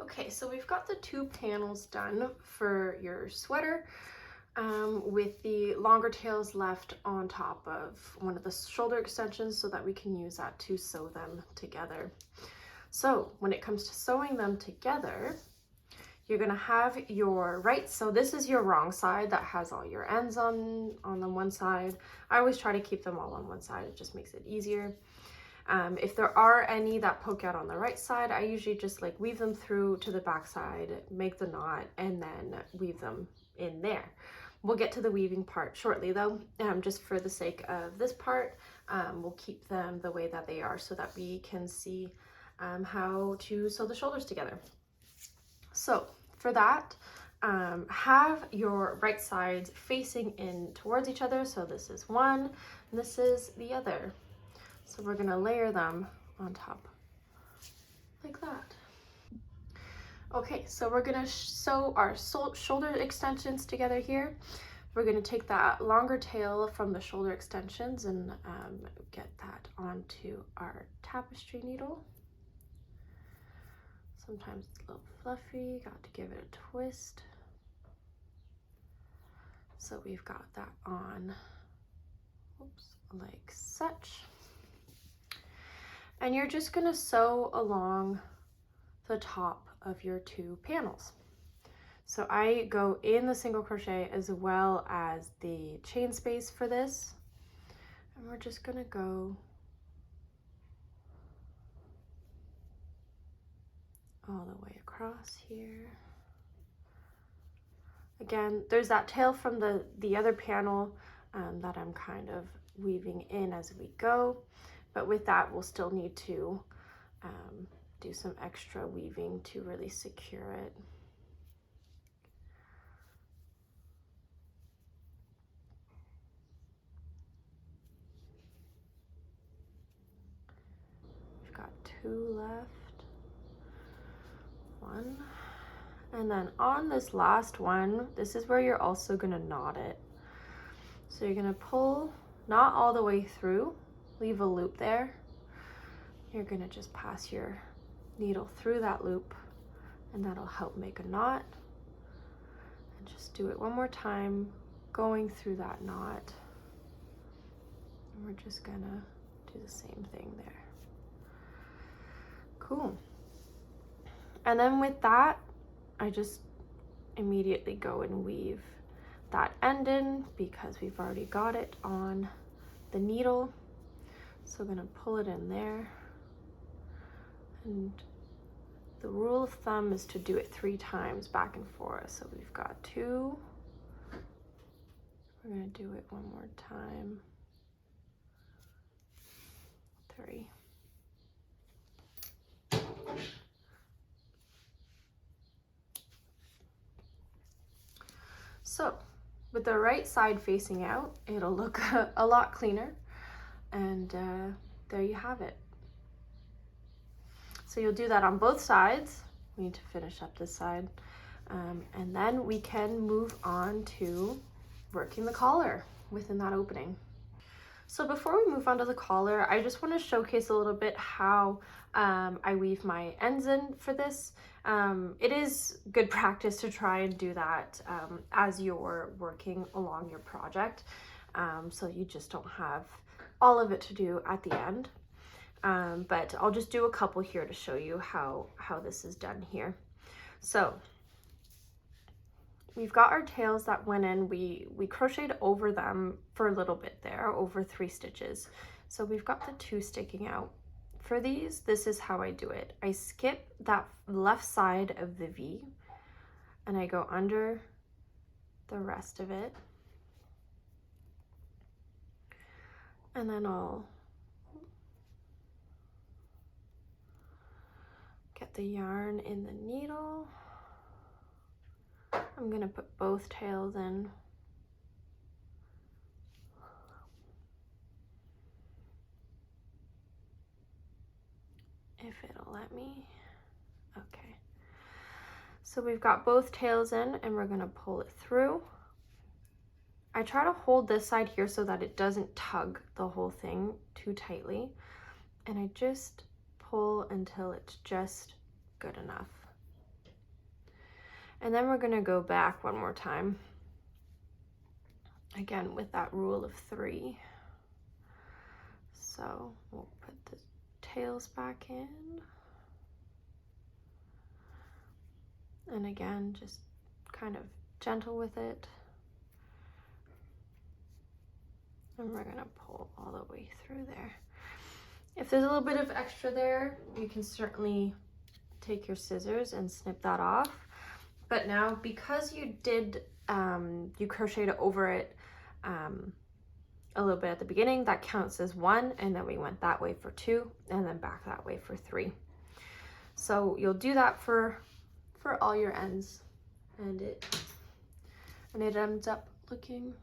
Okay, so we've got the 2 panels done for your sweater, with the longer tails left on top of one of the shoulder extensions so that we can use that to sew them together. So when it comes to sewing them together, you're gonna have your right, so this is your wrong side that has all your ends on the one side. I always try to keep them all on one side, it just makes it easier. If there are any that poke out on the right side, I usually just like weave them through to the back side, make the knot, and then weave them in there. We'll get to the weaving part shortly though. Just for the sake of this part, we'll keep them the way that they are so that we can see how to sew the shoulders together. So for that, have your right sides facing in towards each other. So this is one, and this is the other. So we're gonna layer them on top like that. Okay, so we're gonna sew our shoulder extensions together here. We're gonna take that longer tail from the shoulder extensions and get that onto our tapestry needle. Sometimes it's a little fluffy, got to give it a twist. So we've got that on, oops, like such. And you're just gonna sew along the top of your 2 panels. So I go in the single crochet as well as the chain space for this. And we're just gonna go all the way across here. Again, there's that tail from the other panel that I'm kind of weaving in as we go. But with that, we'll still need to do some extra weaving to really secure it. We've got 2 left. 1. And then on this last one, this is where you're also gonna knot it. So you're gonna pull, not all the way through, leave a loop there. You're gonna just pass your needle through that loop and that'll help make a knot. And just do it one more time, going through that knot. And we're just gonna do the same thing there. Cool. And then with that, I just immediately go and weave that end in because we've already got it on the needle. So I'm gonna pull it in there. And the rule of thumb is to do it 3 times back and forth. So we've got 2. We're gonna do it one more time. 3. So with the right side facing out, it'll look a lot cleaner. And there you have it. So you'll do that on both sides. We need to finish up this side. And then we can move on to working the collar within that opening. So before we move on to the collar, I just want to showcase a little bit how I weave my ends in for this. It is good practice to try and do that as you're working along your project, so you just don't have all of it to do at the end. But I'll just do a couple here to show you how this is done here. So we've got our tails that went in, we crocheted over them for a little bit there, over 3 stitches. So we've got the 2 sticking out. For these, this is how I do it. I skip that left side of the V and I go under the rest of it. And then I'll get the yarn in the needle. I'm gonna put both tails in. If it'll let me. Okay. So we've got both tails in and we're gonna pull it through. I try to hold this side here so that it doesn't tug the whole thing too tightly. And I just pull until it's just good enough. And then we're going to go back one more time, again with that rule of 3. So we'll put the tails back in, and again just kind of gentle with it, and we're going to pull all the way through there. If there's a little bit of extra there, you can certainly take your scissors and snip that off. But now, because you did you crocheted over it a little bit at the beginning, that counts as 1, and then we went that way for 2, and then back that way for 3. So you'll do that for all your ends, and it ends up looking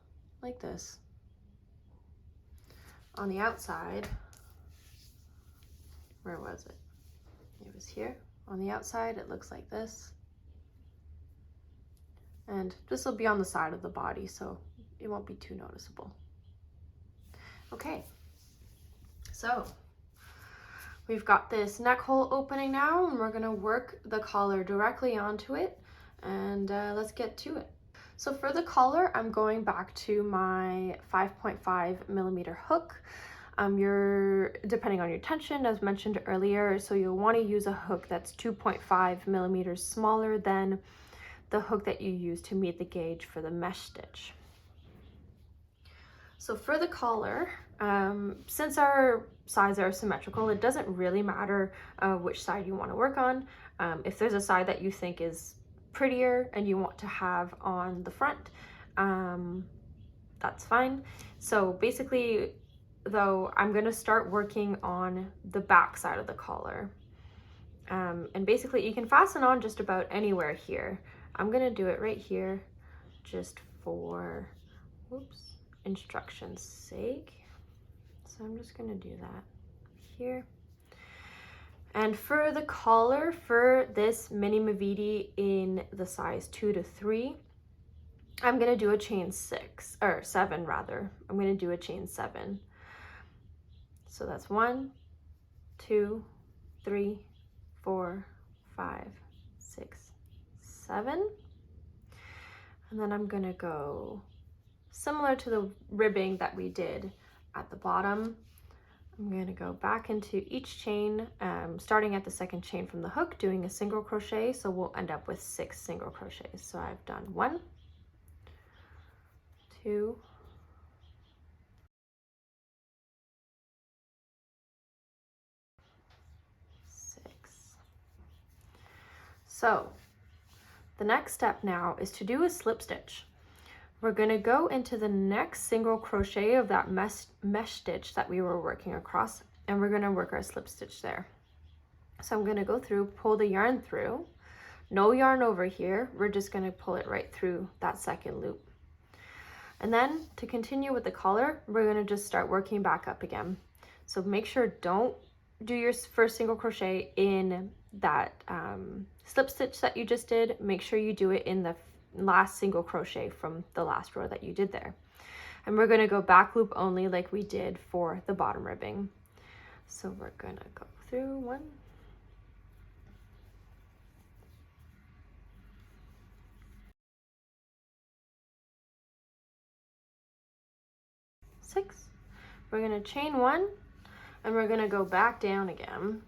like this. On the outside, where was it? It was here. On the outside, it looks like this. And this will be on the side of the body, so it won't be too noticeable. Okay, so we've got this neck hole opening now, and we're gonna work the collar directly onto it, and let's get to it. So for the collar, I'm going back to my 5.5 millimeter hook. You're depending on your tension, as mentioned earlier, so you'll want to use a hook that's 2.5 millimeters smaller than the hook that you use to meet the gauge for the mesh stitch. So for the collar, since our sides are symmetrical, it doesn't really matter which side you want to work on. If there's a side that you think is prettier and you want to have on the front, that's fine. So basically, though, I'm going to start working on the back side of the collar. And basically you can fasten on just about anywhere here. I'm going to do it right here just for instruction's sake. So I'm just going to do that here. And for the collar, for this mini Maviti in the size 2 to 3, I'm going to do a chain 7 rather. I'm going to do a chain 7. So that's 1, 2, 3, 4, 5, 6, 7. And then I'm going to go similar to the ribbing that we did at the bottom. I'm going to go back into each chain, starting at the second chain from the hook, doing a single crochet. So we'll end up with 6 single crochets. So I've done 1, 2, 6. So the next step now is to do a slip stitch. We're going to go into the next single crochet of that mesh stitch that we were working across, and we're going to work our slip stitch there. So I'm going to go through, pull the yarn through, no yarn over here, we're just going to pull it right through that second loop. And then to continue with the collar, we're going to just start working back up again. So make sure don't do your first single crochet in that slip stitch that you just did. Make sure you do it in the last single crochet from the last row that you did there. And we're going to go back loop only like we did for the bottom ribbing. So we're going to go through 1, 6. We're going to chain 1, and we're going to go back down again,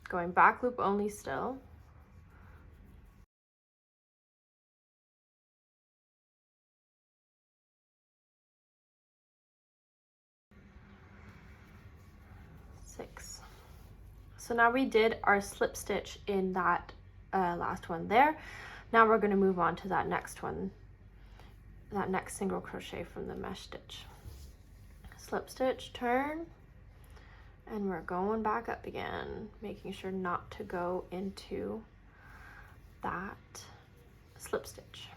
going back loop only still. So now we did our slip stitch in that last one there. Now we're going to move on to that next one, that next single crochet from the mesh stitch. Slip stitch, turn, and we're going back up again, making sure not to go into that slip stitch.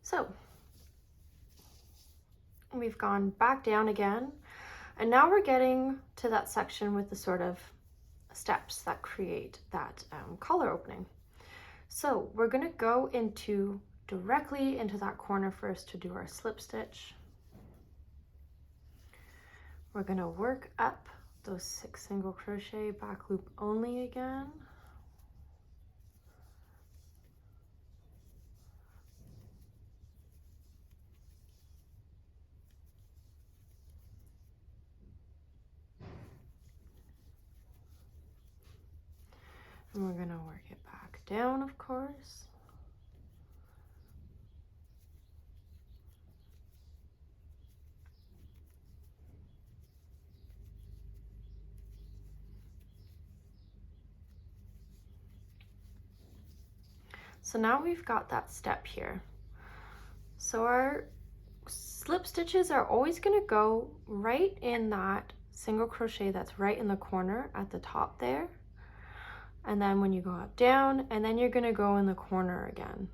So we've gone back down again, and now we're getting to that section with the sort of steps that create that collar opening. So we're going to go directly into that corner first to do our slip stitch. We're going to work up those 6 single crochet, back loop only again. And we're going to work it back down, of course. So now we've got that step here. So our slip stitches are always going to go right in that single crochet that's right in the corner at the top there. And then when you go up, down, and then you're going to go in the corner again.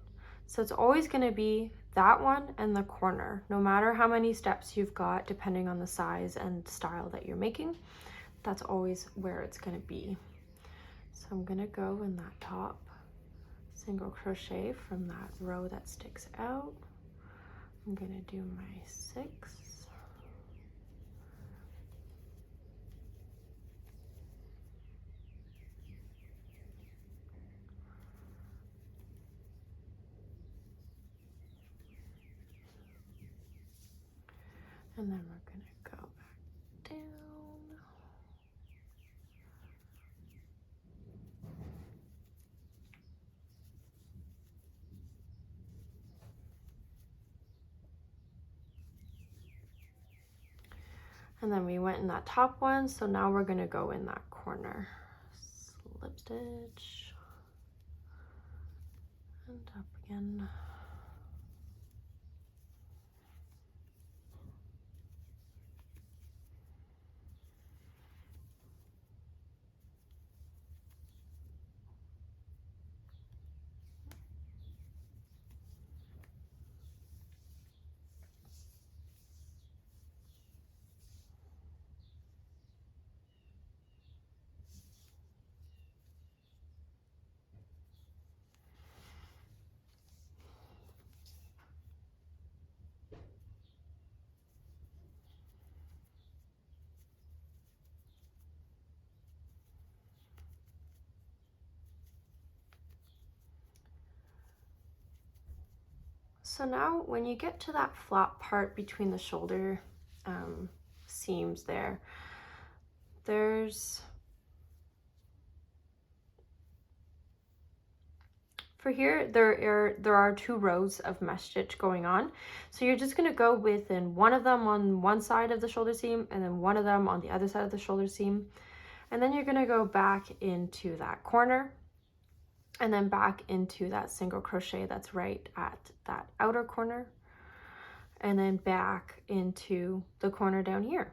So it's always going to be that one and the corner, no matter how many steps you've got, depending on the size and style that you're making. That's always where it's going to be. So I'm going to go in that top single crochet from that row that sticks out. I'm going to do my 6. And then we're going to go back down. And then we went in that top one, so now we're going to go in that corner. Slip stitch. And up again. So now when you get to that flat part between the shoulder seams there, for here, there are 2 rows of mesh stitch going on. So you're just going to go within one of them on one side of the shoulder seam and then one of them on the other side of the shoulder seam. And then you're going to go back into that corner and then back into that single crochet that's right at that outer corner, and then back into the corner down here.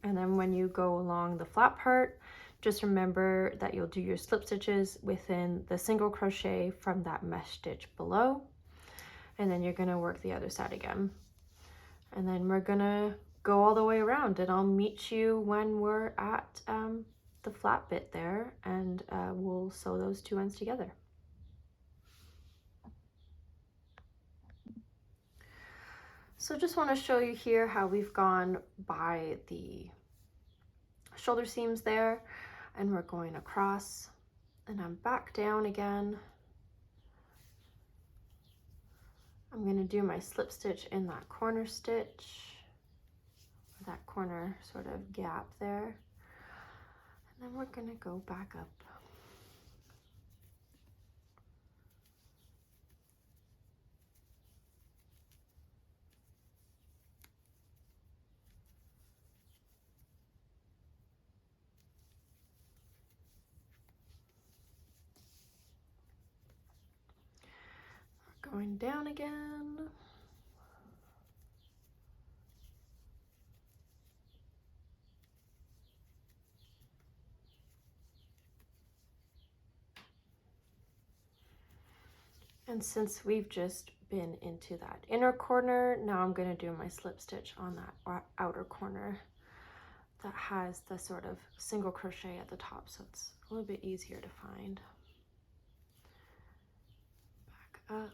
And then when you go along the flat part, just remember that you'll do your slip stitches within the single crochet from that mesh stitch below, and then you're going to work the other side again. And then we're going to go all the way around, and I'll meet you when we're at the flat bit there, and we'll sew those 2 ends together. So just want to show you here how we've gone by the shoulder seams there, and we're going across, and I'm back down again. I'm going to do my slip stitch in that corner stitch, that corner sort of gap there, and then we're going to go back up. Going down again. And since we've just been into that inner corner, now I'm going to do my slip stitch on that outer corner that has the sort of single crochet at the top, so it's a little bit easier to find. Back up.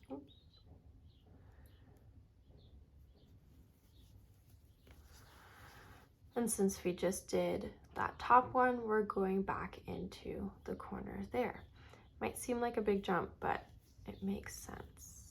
Oops. And since we just did that top one, we're going back into the corner there. Might seem like a big jump, but it makes sense.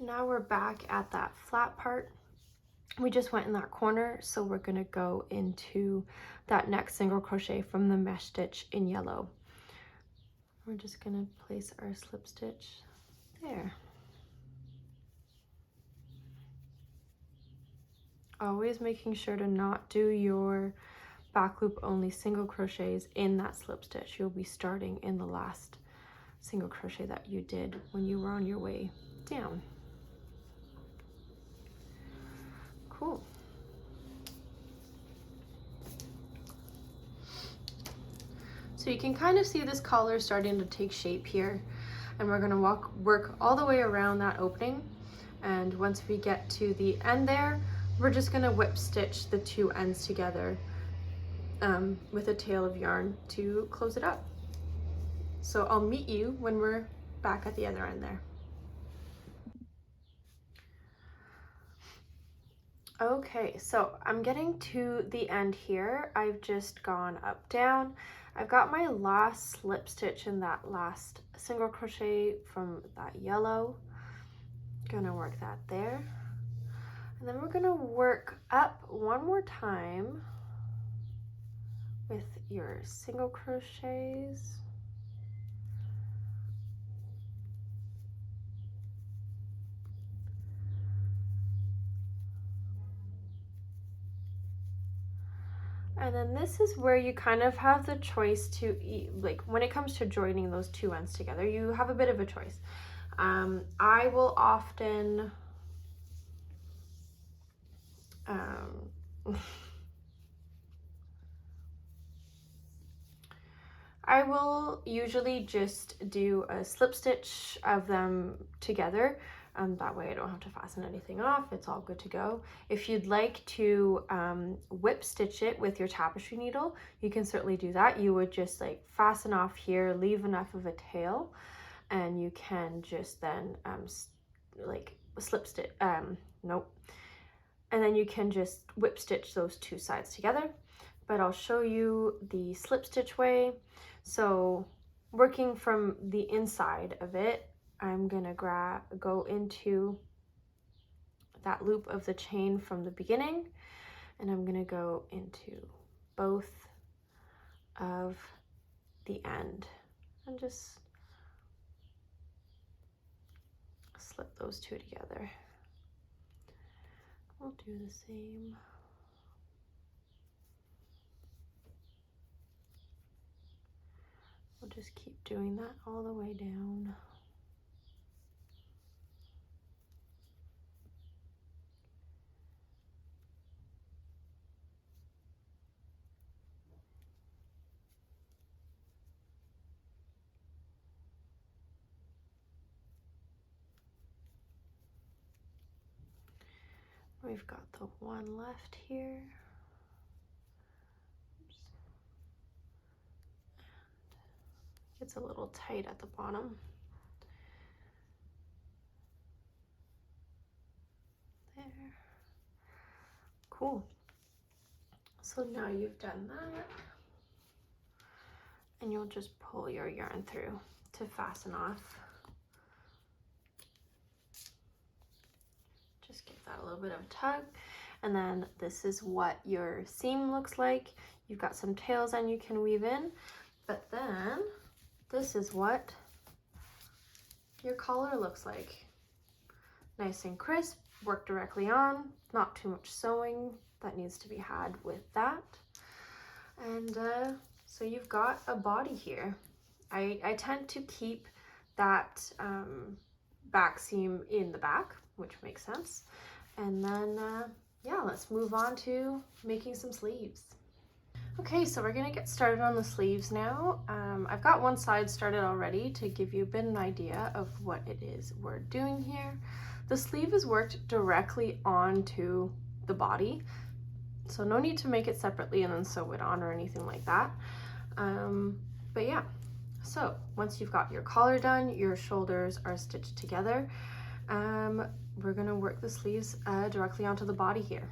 Now we're back at that flat part. We just went in that corner, so we're gonna go into that next single crochet from the mesh stitch in yellow. We're just gonna place our slip stitch there. Always making sure to not do your back loop only single crochets in that slip stitch. You'll be starting in the last single crochet that you did when you were on your way down. Cool. So you can kind of see this collar starting to take shape here, and we're gonna work all the way around that opening. And once we get to the end there, we're just gonna whip stitch the two ends together with a tail of yarn to close it up. So I'll meet you when we're back at the other end there. Okay, so I'm getting to the end here. I've just gone up, down. I've got my last slip stitch in that last single crochet from that yellow. Gonna work that there. And then we're gonna work up one more time with your single crochets. And then this is where you kind of have the choice to, like when it comes to joining those two ends together, you have a bit of a choice. I will often, I will usually just do a slip stitch of them together. That way I don't have to fasten anything off. It's all good to go. If you'd like to whip stitch it with your tapestry needle, you can certainly do that. You would just like fasten off here, leave enough of a tail, and you can just then like slip stitch, nope. And then you can just whip stitch those two sides together. But I'll show you the slip stitch way. So working from the inside of it, I'm gonna go into that loop of the chain from the beginning, and I'm gonna go into both of the end and just slip those two together. We'll do the same. We'll just keep doing that all the way down. We've got the one left here. Oops. Gets a little tight at the bottom. There. Cool. So now you've done that, and you'll just pull your yarn through to fasten off. Just give that a little bit of a tug, and then this is what your seam looks like. You've got some tails and you can weave in, but then this is what your collar looks like. Nice and crisp, work directly on, not too much sewing that needs to be had with that. And so you've got a body here. I tend to keep that back seam in the back, which makes sense. And then, yeah, let's move on to making some sleeves. Okay, so we're gonna get started on the sleeves now. I've got one side started already to give you a bit of an idea of what it is we're doing here. The sleeve is worked directly onto the body, so no need to make it separately and then sew it on or anything like that. But yeah, so once you've got your collar done, your shoulders are stitched together, we're gonna work the sleeves directly onto the body here.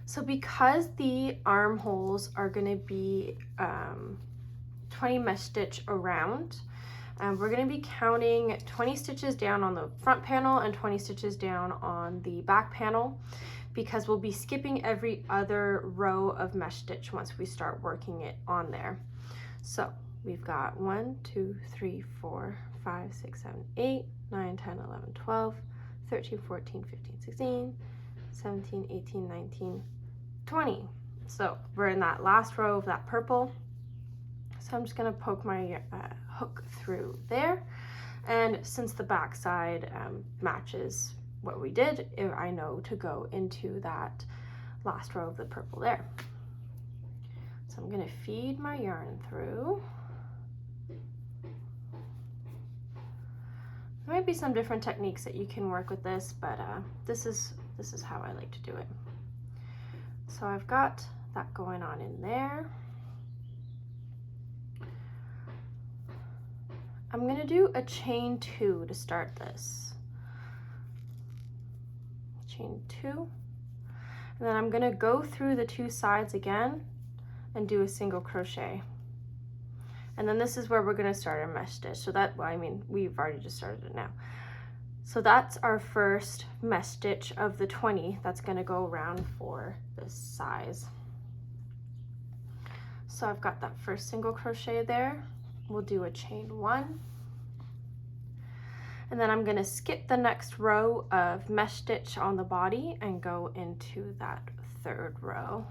So because the armholes are gonna be 20 mesh stitch around, we're gonna be counting 20 stitches down on the front panel and 20 stitches down on the back panel, because we'll be skipping every other row of mesh stitch once we start working it on there. So we've got 1, 2, 3, 4, 5, 6, 7, 8, 9, 10, 11, 12, 13, 14, 15, 16, 17, 18, 19, 20. So we're in that last row of that purple. So I'm just gonna poke my hook through there. And since the back side matches what we did, I know to go into that last row of the purple there. So I'm gonna feed my yarn through. There might be some different techniques that you can work with this, but this is how I like to do it. So I've got that going on in there. I'm gonna do a chain 2 to start this. Chain 2, and then I'm gonna go through the 2 sides again and do a single crochet. And then this is where we're gonna start our mesh stitch. So that, well, I mean, we've already just started it now. So that's our first mesh stitch of the 20 that's gonna go around for this size. So I've got that first single crochet there. We'll do a chain 1. And then I'm gonna skip the next row of mesh stitch on the body and go into that 3rd row.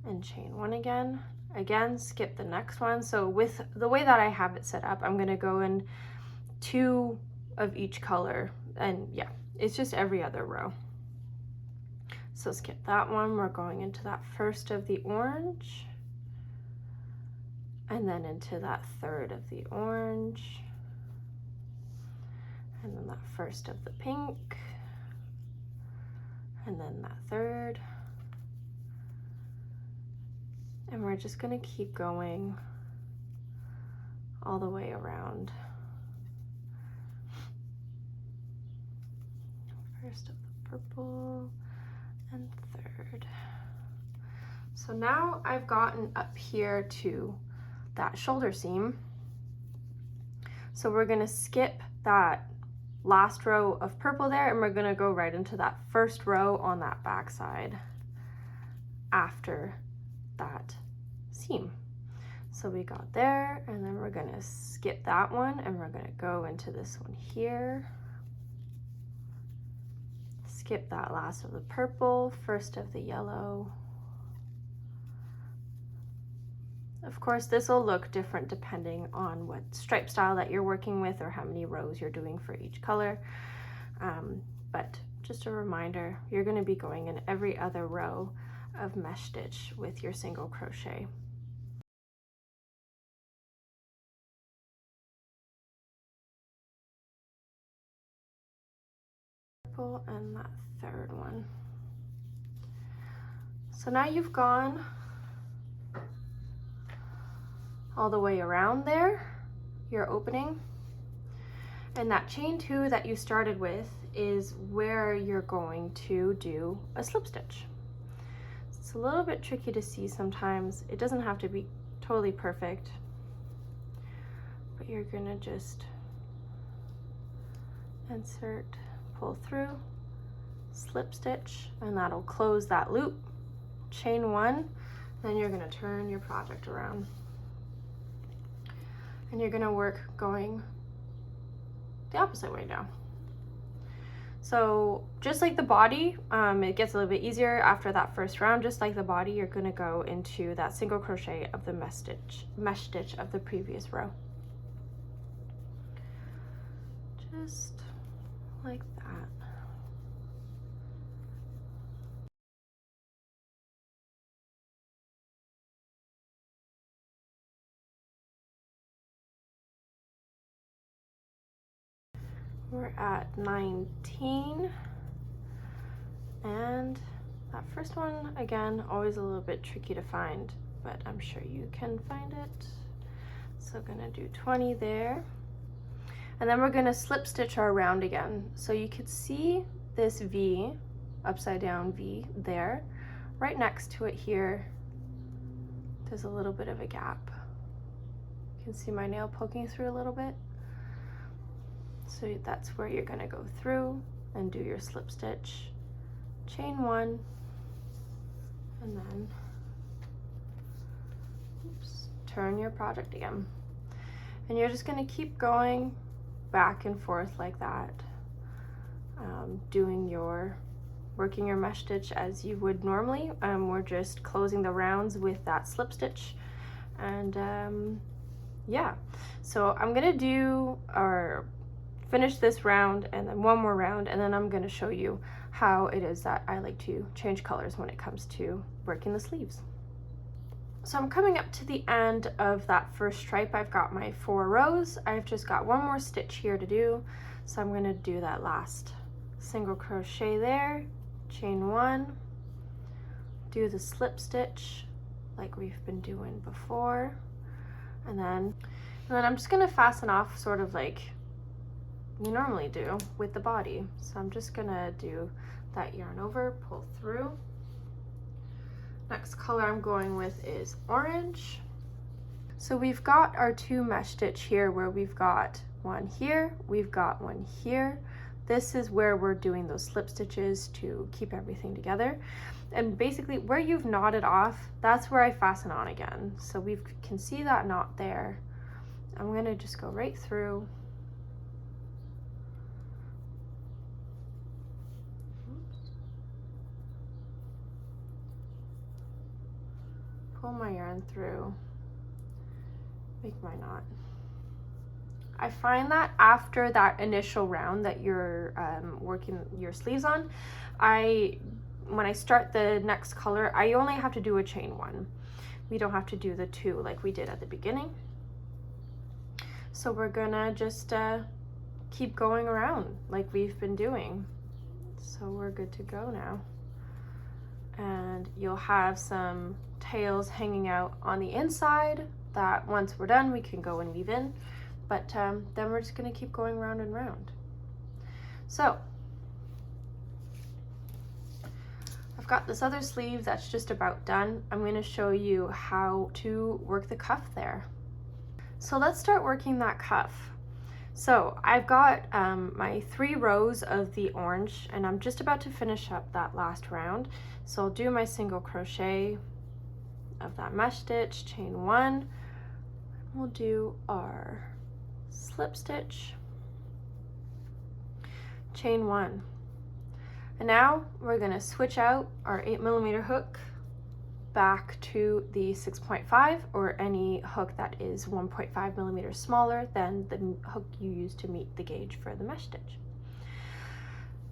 And chain 1 again. Again, skip the next one. So with the way that I have it set up, I'm gonna go in 2 of each color, and yeah, it's just every other row. So skip that one, we're going into that first of the orange, and then into that 3rd of the orange, and then that first of the pink, and then that 3rd. And we're just gonna keep going all the way around. First of the purple and 3rd. So now I've gotten up here to that shoulder seam. So we're gonna skip that last row of purple there, and we're gonna go right into that first row on that back side after that seam. So we got there, and then we're gonna skip that one, and we're gonna go into this one here. Skip that last of the purple, first of the yellow. Of course, this will look different depending on what stripe style that you're working with or how many rows you're doing for each color. But just a reminder, you're going to be going in every other row of mesh stitch with your single crochet. Purple and that 3rd one. So now you've gone all the way around there, your opening. And that chain 2 that you started with is where you're going to do a slip stitch. It's a little bit tricky to see sometimes. It doesn't have to be totally perfect, but you're gonna just insert, pull through, slip stitch, and that'll close that loop. Chain 1, then you're gonna turn your project around. And you're gonna work going the opposite way now. So just like the body, it gets a little bit easier after that first round. Just like the body, you're gonna go into that single crochet of the mesh stitch of the previous row. Just like that. We're at 19, and that first one, again, always a little bit tricky to find, but I'm sure you can find it. So gonna do 20 there, and then we're gonna slip stitch our round again. So you could see this V, upside down V there. Right next to it here, there's a little bit of a gap. You can see my nail poking through a little bit. So that's where you're gonna go through and do your slip stitch, chain 1, and then turn your project again. And you're just gonna keep going back and forth like that, working your mesh stitch as you would normally. We're just closing the rounds with that slip stitch, and yeah. So I'm gonna finish this round and then one more round, and then I'm going to show you how it is that I like to change colors when it comes to working the sleeves. So I'm coming up to the end of that first stripe. I've got my 4 rows. I've just got one more stitch here to do, so I'm going to do that last single crochet there, chain 1, do the slip stitch like we've been doing before, and then I'm just going to fasten off sort of like you normally do with the body. So I'm just gonna do that yarn over, pull through. Next color I'm going with is orange. So we've got our 2 mesh stitch here where we've got one here, we've got one here. This is where we're doing those slip stitches to keep everything together. And basically where you've knotted off, that's where I fasten on again. So we can see that knot there. I'm gonna just go right through. Pull my yarn through, make my knot. I find that after that initial round that you're working your sleeves on, when I start the next color, I only have to do a chain 1. We don't have to do the 2 like we did at the beginning. So we're gonna just keep going around like we've been doing. So we're good to go now. And you'll have some tails hanging out on the inside that once we're done we can go and weave in, but then we're just going to keep going round and round. So I've got this other sleeve that's just about done. I'm going to show you how to work the cuff there. So let's start working that cuff. So I've got my 3 rows of the orange, and I'm just about to finish up that last round. So I'll do my single crochet of that mesh stitch, chain 1. We'll do our slip stitch, chain 1. And now we're going to switch out our 8mm hook back to the 6.5 or any hook that is 1.5 millimeters smaller than the hook you use to meet the gauge for the mesh stitch.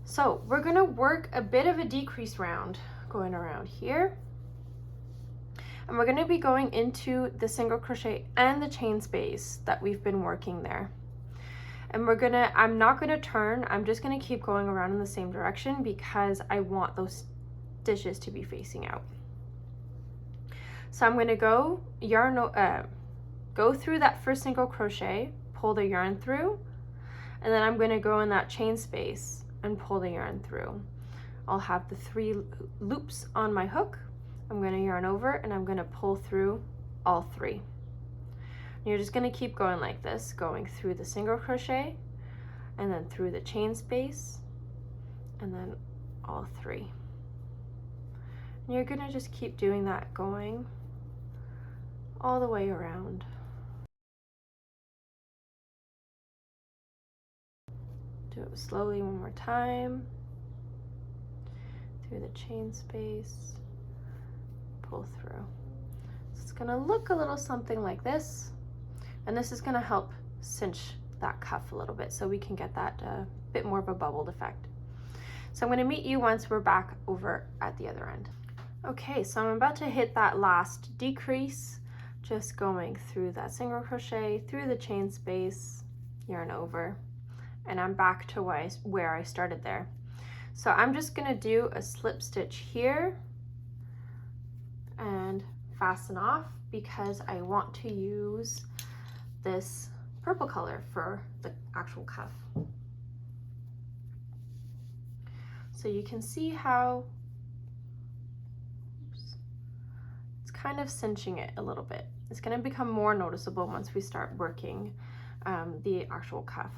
So we're going to work a bit of a decrease round going around here, and we're going to be going into the single crochet and the chain space that we've been working there. And I'm not going to turn, I'm just going to keep going around in the same direction because I want those stitches to be facing out. So I'm going to go go through that first single crochet, pull the yarn through, and then I'm going to go in that chain space and pull the yarn through. I'll have the 3 loops on my hook. I'm going to yarn over and I'm going to pull through all 3. And you're just going to keep going like this, going through the single crochet and then through the chain space and then all 3. And you're going to just keep doing that, going all the way around. Do it slowly one more time. Through the chain space, pull through. So it's going to look a little something like this, and this is going to help cinch that cuff a little bit so we can get that bit more of a bubbled effect. So I'm going to meet you once we're back over at the other end. Okay, so I'm about to hit that last decrease, just going through that single crochet, through the chain space, yarn over, and I'm back to where I started there. So I'm just going to do a slip stitch here and fasten off because I want to use this purple color for the actual cuff. So you can see how it's kind of cinching it a little bit. It's going to become more noticeable once we start working the actual cuff.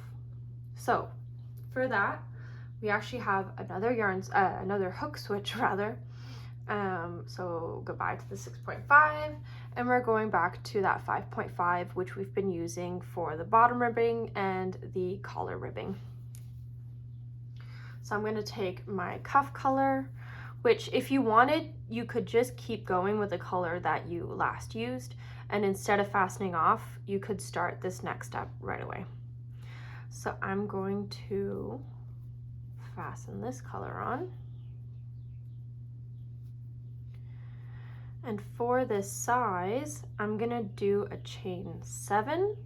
So for that, we actually have another hook switch rather. So goodbye to the 6.5, and we're going back to that 5.5, which we've been using for the bottom ribbing and the collar ribbing. So I'm going to take my cuff color, which if you wanted, you could just keep going with the color that you last used, and instead of fastening off, you could start this next step right away. So I'm going to fasten this color on. And for this size, I'm gonna do a chain 7.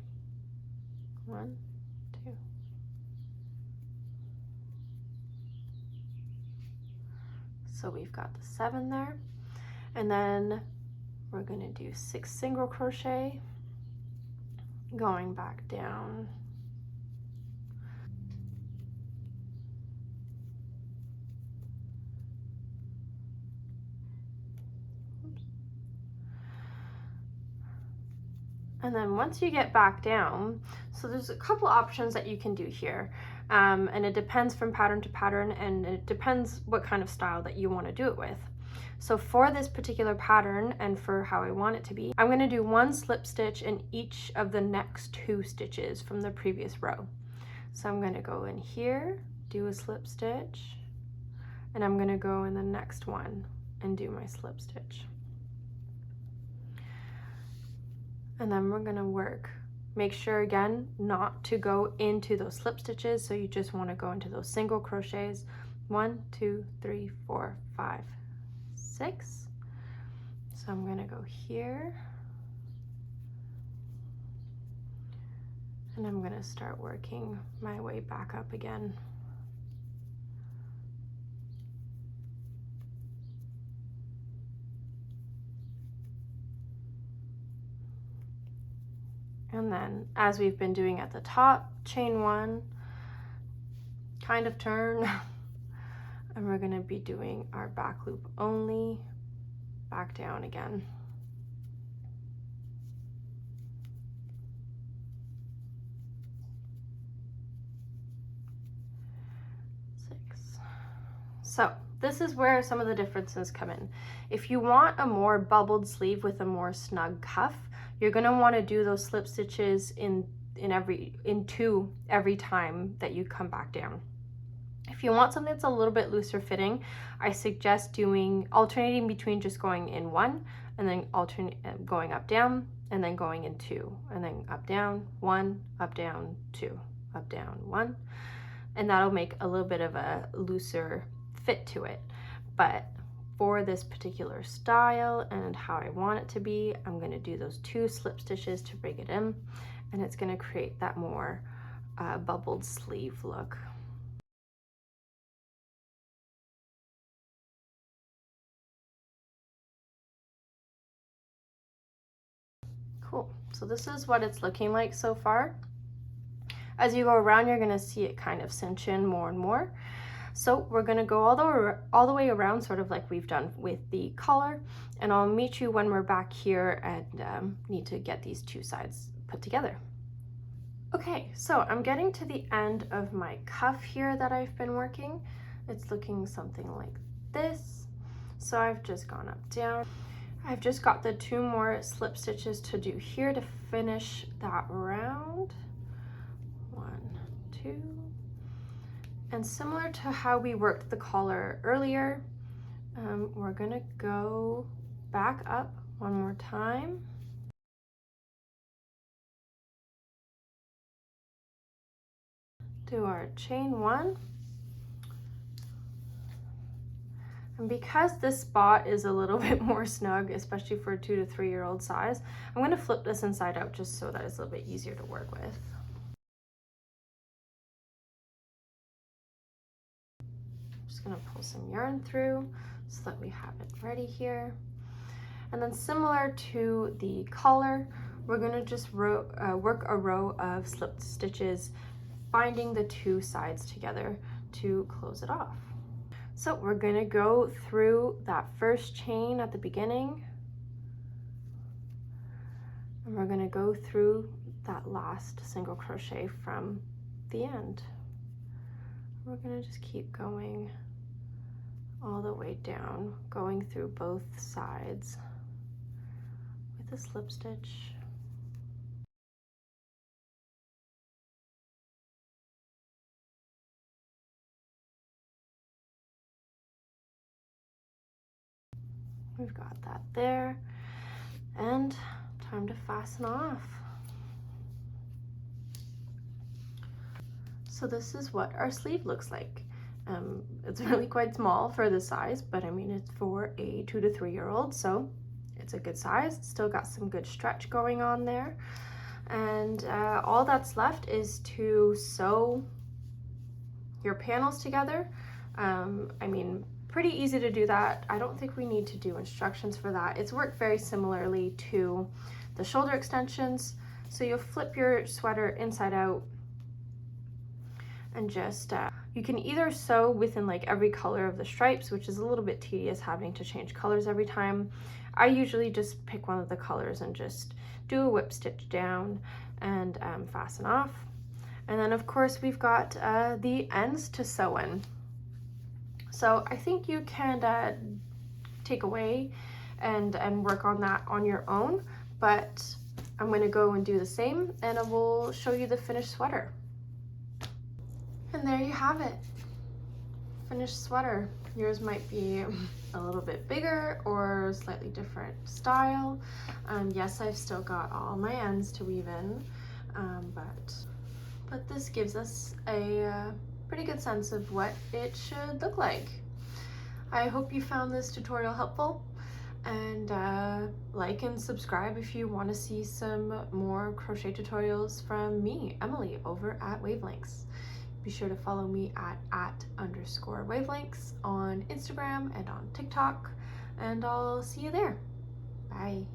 1, 2. So we've got the 7 there. And then we're gonna do 6 single crochet, going back down. And then once you get back down, so there's a couple options that you can do here. And it depends from pattern to pattern, and it depends what kind of style that you want to do it with. So for this particular pattern and for how I want it to be, I'm going to do 1 slip stitch in each of the next 2 stitches from the previous row. So I'm going to go in here, do a slip stitch, and I'm going to go in the next one and do my slip stitch. And then we're going to work. Make sure again not to go into those slip stitches, so you just want to go into those single crochets. 1, 2, 3, 4, 5, 6. So I'm going to go here, and I'm going to start working my way back up again. And then, as we've been doing at the top, chain 1, kind of turn, and we're going to be doing our back loop only, back down again. So this is where some of the differences come in. If you want a more bubbled sleeve with a more snug cuff, you're going to want to do those slip stitches in 2 every time that you come back down. If you want something that's a little bit looser fitting, I suggest alternating between just going in 1 and then going up down and then going in 2 and then up down 1, up down 2, up down 1, and that'll make a little bit of a looser fit to it. But for this particular style and how I want it to be, I'm going to do those 2 slip stitches to bring it in, and it's going to create that more bubbled sleeve look. Cool. So this is what it's looking like so far. As you go around, you're gonna see it kind of cinch in more and more. So we're gonna go all the way around, sort of like we've done with the collar, and I'll meet you when we're back here and need to get these two sides put together. Okay, so I'm getting to the end of my cuff here that I've been working. It's looking something like this. So I've just gone up, down. I've just got the 2 more slip stitches to do here to finish that round. 1, 2. And similar to how we worked the collar earlier, we're gonna go back up one more time. Do our chain 1. And because this spot is a little bit more snug, especially for a 2 to 3 year old size, I'm gonna flip this inside out just so that it's a little bit easier to work with. Just gonna pull some yarn through so that we have it ready here. And then similar to the collar, we're gonna just work a row of slip stitches, binding the 2 sides together to close it off. So we're gonna go through that first chain at the beginning, and we're gonna go through that last single crochet from the end. We're gonna just keep going all the way down, going through both sides with a slip stitch. We've got that there, and time to fasten off. So this is what our sleeve looks like. It's really quite small for the size, but I mean, it's for a 2 to 3 year old, so it's a good size. It's still got some good stretch going on there. And all that's left is to sew your panels together. I mean, pretty easy to do that. I don't think we need to do instructions for that. It's worked very similarly to the shoulder extensions. So you'll flip your sweater inside out and just, you can either sew within like every color of the stripes, which is a little bit tedious having to change colors every time. I usually just pick one of the colors and just do a whip stitch down and fasten off. And then of course we've got the ends to sew in. So I think you can take away and work on that on your own, but I'm gonna go and do the same, and I will show you the finished sweater. And there you have it, finished sweater. Yours might be a little bit bigger or slightly different style. Yes, I've still got all my ends to weave in, but this gives us a pretty good sense of what it should look like. I hope you found this tutorial helpful, and like and subscribe if you want to see some more crochet tutorials from me, Emily, over at Wavelengths. Be sure to follow me at @_wavelengths on Instagram and on TikTok, and I'll see you there. Bye.